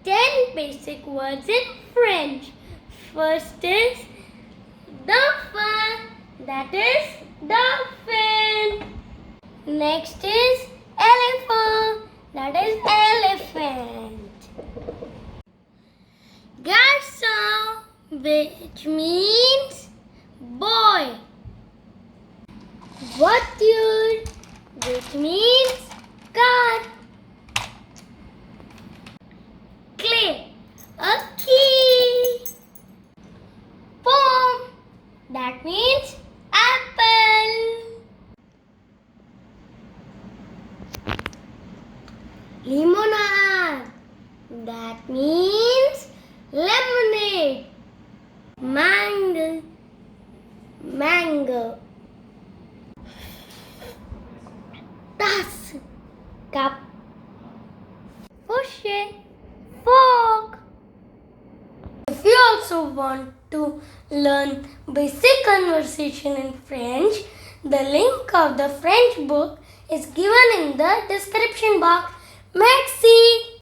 10 basic words in French. First is dauphin, that is dolphin. Next is elephant, that is elephant. Garçon, which means boy. Voiture, which means car. Clay, a key. Pomme, that means apple. Limonade, that means lemonade. Mango. Tasse, cup. Fouché, fork. If you also want to learn basic conversation in French, the link of the French book is given in the description box. Merci!